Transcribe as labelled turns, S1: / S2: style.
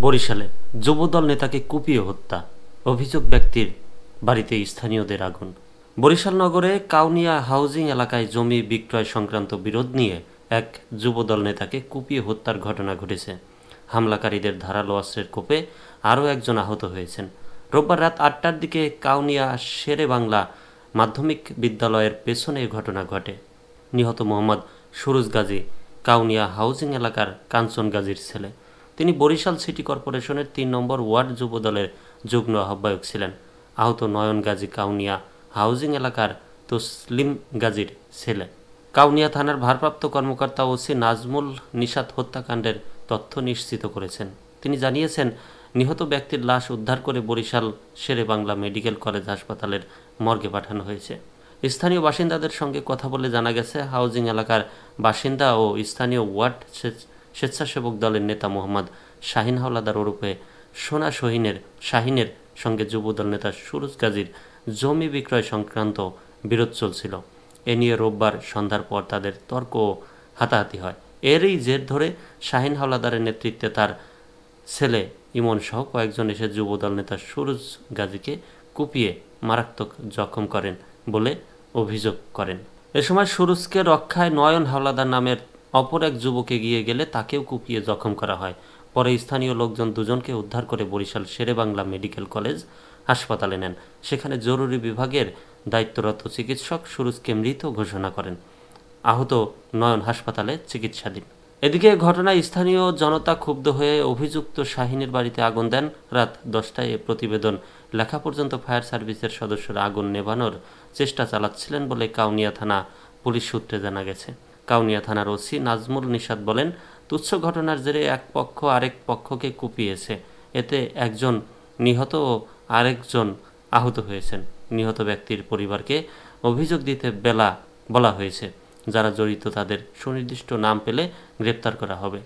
S1: বরিশালে যুবদল নেতাকে কুপিয়ে হত্যা, অভিযোগ ব্যক্তির বাড়িতে স্থানীয়দের আগুন। বরিশাল নগরে কাউনিয়া হাউজিং এলাকায় জমি বিক্রয় সংক্রান্ত বিরোধ নিয়ে এক যুবদল নেতাকে কুপিয়ে হত্যার ঘটনা ঘটেছে। হামলাকারীদের ধারালো অস্ত্রের কোপে আরও একজন আহত হয়েছেন। রোববার রাত ৮টার দিকে কাউনিয়া শেরে বাংলা মাধ্যমিক বিদ্যালয়ের পেছনে ঘটনা ঘটে। নিহত মোহাম্মদ সুরুজ গাজী কাউনিয়া হাউজিং এলাকার কাঞ্চন গাজীর ছেলে। তিনি বরিশাল সিটি কর্পোরেশনের ৩ নম্বর ওয়ার্ড যুবদলের যুগ্ম আহ্বায়ক ছিলেন। আহত নয়ন গাজী কাউনিয়া হাউজিং এলাকার তসলিম গাজীর ছেলে। কাউনিয়া থানার ভারপ্রাপ্ত কর্মকর্তা ওসি নাজমুল নিশাত হত্যাকাণ্ডের তথ্য নিশ্চিত করেছেন। তিনি জানিয়েছেন, নিহত ব্যক্তির লাশ উদ্ধার করে বরিশাল শেরে বাংলা মেডিকেল কলেজ হাসপাতালের মর্গে পাঠানো হয়েছে। স্থানীয় বাসিন্দাদের সঙ্গে কথা বলে জানা গেছে, হাউজিং এলাকার বাসিন্দা ও স্থানীয় ওয়ার্ড স্বেচ্ছাসেবক দলের নেতা মোহাম্মদ শাহিন হাওলাদার ওরফে সোনা শাহিনের সঙ্গে যুবদল নেতা সুরুজ গাজীর জমি বিক্রয় সংক্রান্ত বিরোধ চলছিল। এ নিয়ে রোববার সন্ধ্যার পর তাদের তর্ক ও হাতাহাতি হয়। এরই জের ধরে শাহিন হাওলাদারের নেতৃত্বে তার ছেলে ইমন সহ কয়েকজন এসে যুবদল নেতা সুরুজ গাজীকে কুপিয়ে মারাত্মক জখম করেন বলে অভিযোগ করেন। এ সময় সুরুজকে রক্ষায় নয়ন হাওলাদার নামের অপর এক যুবক এগিয়ে গেলে তাকেও কুপিয়ে জখম করা হয়। পরে স্থানীয় লোকজন দুজনকে উদ্ধার করে বরিশাল শেরে বাংলা মেডিকেল কলেজ হাসপাতালে নেন। সেখানে জরুরি বিভাগের দায়িত্বরত চিকিৎসক সুরুজকে মৃত ঘোষণা করেন। আহত নয়ন হাসপাতালে চিকিৎসাধীন। এদিকে ঘটনায় স্থানীয় জনতা ক্ষুব্ধ হয়ে অভিযুক্ত শাহিনের বাড়িতে আগুন দেন। রাত 10টায় এ প্রতিবেদন লেখা পর্যন্ত ফায়ার সার্ভিসের সদস্যরা আগুন নেভানোর চেষ্টা চালাচ্ছিলেন বলে কাউনিয়া থানা পুলিশ সূত্রে জানা গেছে। কাউনিয়া থানার ওসি নাজমুল নিশাত বলেন, তুচ্ছ ঘটনার জেরে এক পক্ষ আরেক পক্ষকে কুপিয়েছে। এতে একজন নিহত ও আরেকজন আহত হয়েছেন। নিহত ব্যক্তির পরিবারকে অভিযোগ দিতে বলা হয়েছে। যারা জড়িত তাদের সুনির্দিষ্ট নাম পেলে গ্রেপ্তার করা হবে।